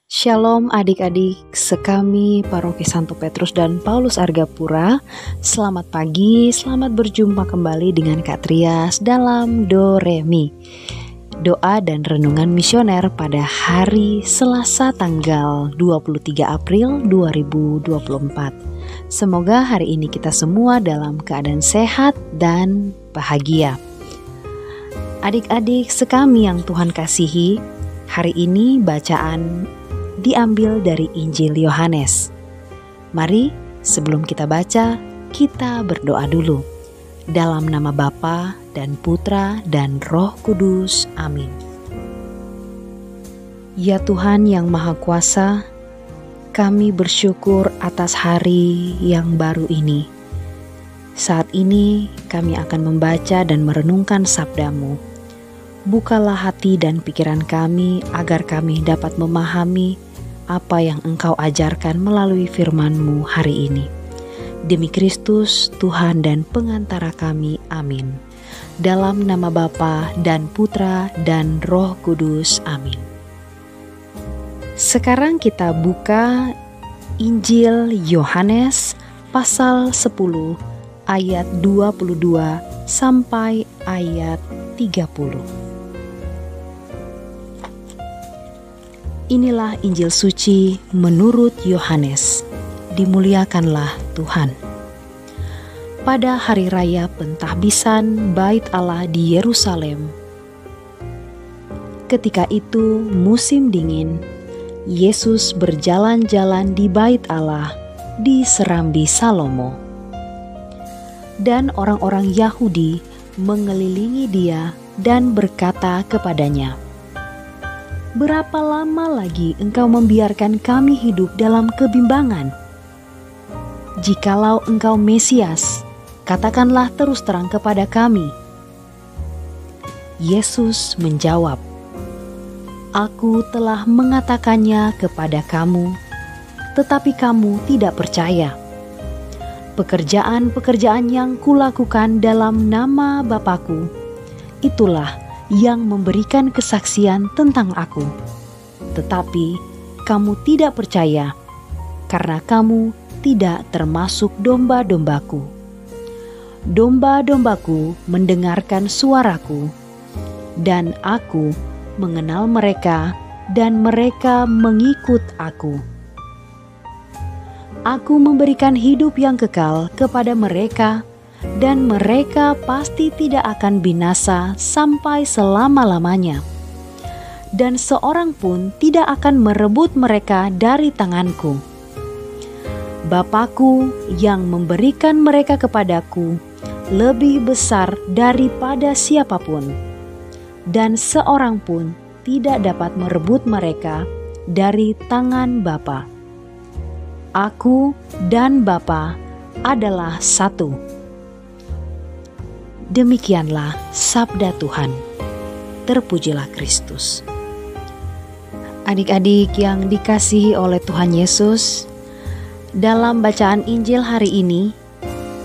Shalom adik-adik sekami Paroki Santo Petrus dan Paulus Argapura. Selamat pagi, selamat berjumpa kembali dengan Kak Trias dalam Do Re Mi. Doa dan renungan misioner pada hari Selasa tanggal 23 April 2024. Semoga hari ini kita semua dalam keadaan sehat dan bahagia. Adik-adik sekami yang Tuhan kasihi, hari ini bacaan diambil dari Injil Yohanes. Mari sebelum kita baca, kita berdoa dulu. Dalam nama Bapa dan Putra dan Roh Kudus. Amin. Ya Tuhan yang Maha Kuasa, kami bersyukur atas hari yang baru ini. Saat ini kami akan membaca dan merenungkan sabda-Mu. Bukalah hati dan pikiran kami agar kami dapat memahami apa yang Engkau ajarkan melalui firman-Mu hari ini. Demi Kristus, Tuhan dan pengantara kami. Amin. Dalam nama Bapa dan Putra dan Roh Kudus. Amin. Sekarang kita buka Injil Yohanes pasal 10 ayat 22 sampai ayat 30. Inilah Injil suci menurut Yohanes. Dimuliakanlah Tuhan. Pada hari raya pentahbisan Bait Allah di Yerusalem, ketika itu musim dingin, Yesus berjalan-jalan di Bait Allah di Serambi Salomo. Dan orang-orang Yahudi mengelilingi dia dan berkata kepadanya, "Berapa lama lagi Engkau membiarkan kami hidup dalam kebimbangan? Jikalau Engkau Mesias, katakanlah terus terang kepada kami." Yesus menjawab, "Aku telah mengatakannya kepada kamu, tetapi kamu tidak percaya. Pekerjaan-pekerjaan yang kulakukan dalam nama Bapa-Ku, itulah yang memberikan kesaksian tentang Aku. Tetapi kamu tidak percaya, karena kamu tidak termasuk domba-dombaku. Domba-dombaku mendengarkan suaraku, dan Aku mengenal mereka, dan mereka mengikut Aku. Aku memberikan hidup yang kekal kepada mereka, dan mereka pasti tidak akan binasa sampai selama-lamanya. Dan seorang pun tidak akan merebut mereka dari tanganku. Bapa-Ku yang memberikan mereka kepadaku lebih besar daripada siapapun, dan seorang pun tidak dapat merebut mereka dari tangan Bapa. Aku dan Bapa adalah satu." Demikianlah sabda Tuhan. Terpujilah Kristus. Adik-adik yang dikasihi oleh Tuhan Yesus, dalam bacaan Injil hari ini,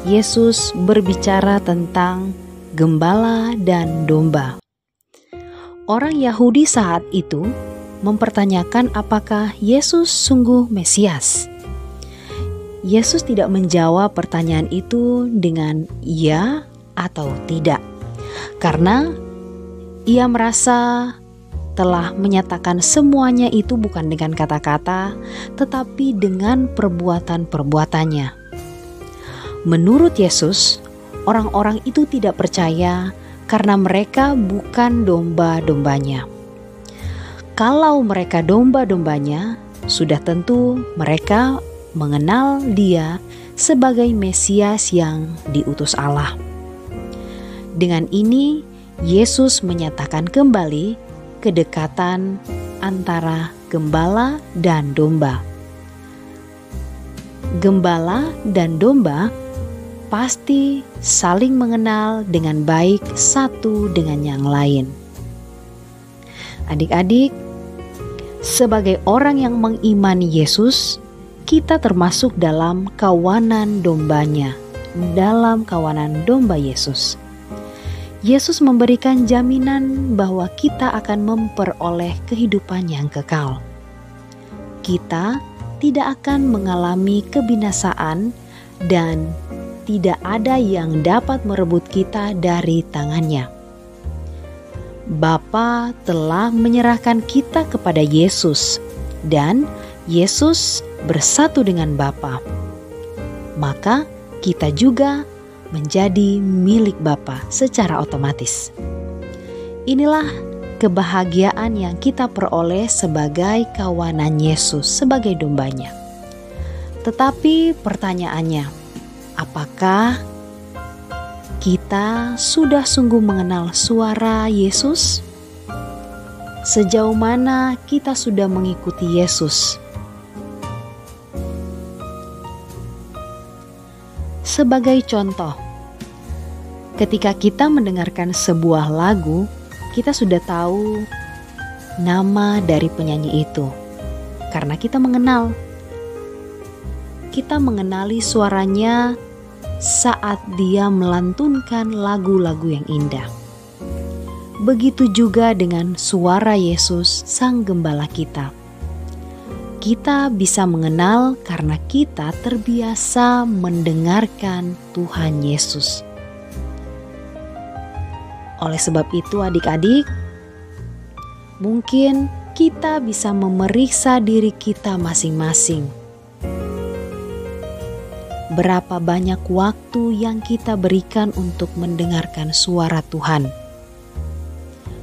Yesus berbicara tentang gembala dan domba. Orang Yahudi saat itu mempertanyakan apakah Yesus sungguh Mesias. Yesus tidak menjawab pertanyaan itu dengan iya atau tidak, karena ia merasa telah menyatakan semuanya itu bukan dengan kata-kata, tetapi dengan perbuatan-perbuatannya. Menurut Yesus, orang-orang itu tidak percaya karena mereka bukan domba-dombanya. Kalau mereka domba-dombanya, sudah tentu mereka mengenal Dia sebagai Mesias yang diutus Allah. Dengan ini, Yesus menyatakan kembali kedekatan antara gembala dan domba. Gembala dan domba pasti saling mengenal dengan baik satu dengan yang lain. Adik-adik, sebagai orang yang mengimani Yesus, kita termasuk dalam kawanan dombanya, dalam kawanan domba Yesus. Yesus memberikan jaminan bahwa kita akan memperoleh kehidupan yang kekal. kita tidak akan mengalami kebinasaan dan tidak ada yang dapat merebut kita dari tangannya. Bapa telah menyerahkan kita kepada Yesus dan Yesus bersatu dengan Bapa. Maka kita juga menjadi milik Bapa secara otomatis. Inilah kebahagiaan yang kita peroleh sebagai kawanan Yesus, sebagai dombanya. Tetapi pertanyaannya, apakah kita sudah sungguh mengenal suara Yesus? Sejauh mana kita sudah mengikuti Yesus? Sebagai contoh, ketika kita mendengarkan sebuah lagu, kita sudah tahu nama dari penyanyi itu karena kita mengenali suaranya saat dia melantunkan lagu-lagu yang indah. Begitu juga dengan suara Yesus, Sang Gembala kita. Kita bisa mengenal karena kita terbiasa mendengarkan Tuhan Yesus. Oleh sebab itu adik-adik, mungkin kita bisa memeriksa diri kita masing-masing. Berapa banyak waktu yang kita berikan untuk mendengarkan suara Tuhan?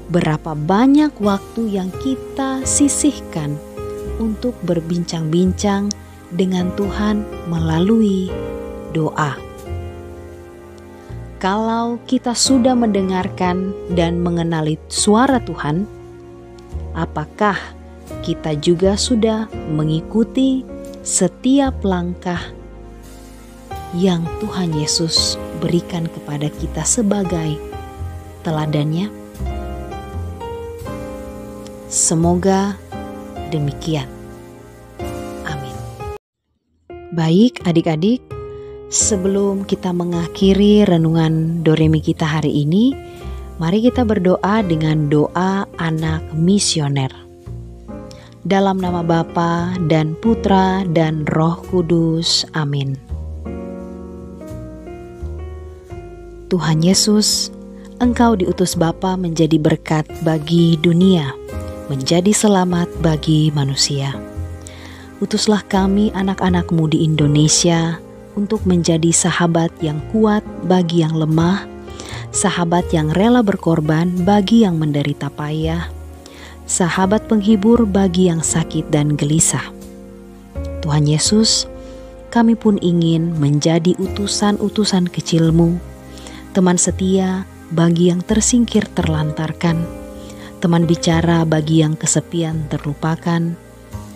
Berapa banyak waktu yang kita sisihkan untuk berbincang-bincang dengan Tuhan melalui doa? Kalau kita sudah mendengarkan dan mengenali suara Tuhan, apakah kita juga sudah mengikuti setiap langkah yang Tuhan Yesus berikan kepada kita sebagai teladannya? Semoga demikian. Amin. Baik adik-adik, sebelum kita mengakhiri renungan Doremi kita hari ini, mari kita berdoa dengan doa anak misioner. Dalam nama Bapa dan Putra dan Roh Kudus. Amin. Tuhan Yesus, Engkau diutus Bapa menjadi berkat bagi dunia, menjadi selamat bagi manusia. Utuslah kami anak-anak-Mu di Indonesia untuk menjadi sahabat yang kuat bagi yang lemah, sahabat yang rela berkorban bagi yang menderita payah, sahabat penghibur bagi yang sakit dan gelisah. Tuhan Yesus, kami pun ingin menjadi utusan-utusan kecil-Mu, teman setia bagi yang tersingkir terlantarkan, teman bicara bagi yang kesepian terlupakan,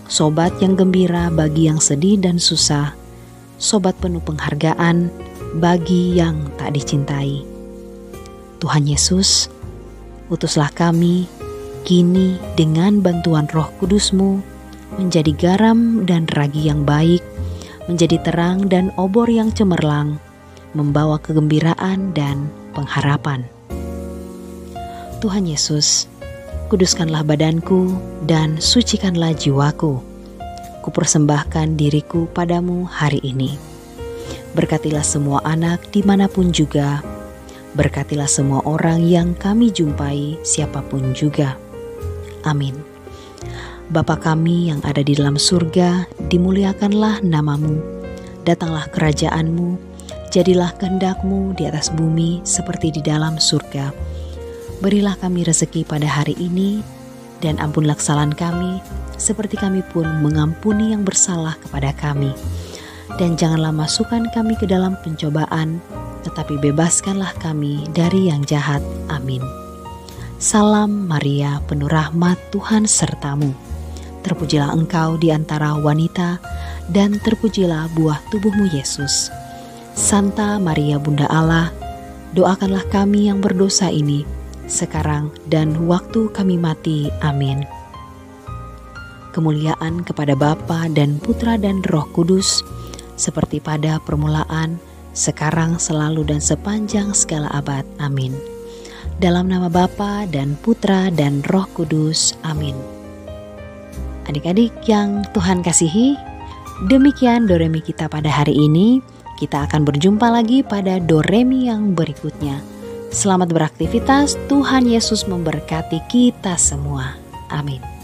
sobat yang gembira bagi yang sedih dan susah, sobat penuh penghargaan bagi yang tak dicintai. Tuhan Yesus, utuslah kami kini dengan bantuan Roh Kudus-Mu menjadi garam dan ragi yang baik, menjadi terang dan obor yang cemerlang, membawa kegembiraan dan pengharapan. Tuhan Yesus, kuduskanlah badanku dan sucikanlah jiwaku. Kupersembahkan diriku padamu hari ini. Berkatilah semua anak dimanapun juga. Berkatilah semua orang yang kami jumpai, siapapun juga. Amin. Bapa kami yang ada di dalam surga, dimuliakanlah nama-Mu. Datanglah kerajaan-Mu, jadilah kehendak-Mu di atas bumi seperti di dalam surga. Berilah kami rezeki pada hari ini, dan ampunlah kesalahan kami, seperti kami pun mengampuni yang bersalah kepada kami. Dan janganlah masukkan kami ke dalam pencobaan, tetapi bebaskanlah kami dari yang jahat. Amin. Salam Maria, penuh rahmat, Tuhan sertamu. Terpujilah engkau di antara wanita, dan terpujilah buah tubuhmu Yesus. Santa Maria Bunda Allah, doakanlah kami yang berdosa ini, sekarang dan waktu kami mati. Amin. Kemuliaan kepada Bapa dan Putra dan Roh Kudus, seperti pada permulaan, sekarang, selalu, dan sepanjang segala abad. Amin. Dalam nama Bapa dan Putra dan Roh Kudus. Amin. Adik-adik yang Tuhan kasihi, demikian Doremi kita pada hari ini. Kita akan berjumpa lagi pada Doremi yang berikutnya. Selamat beraktivitas, Tuhan Yesus memberkati kita semua. Amin.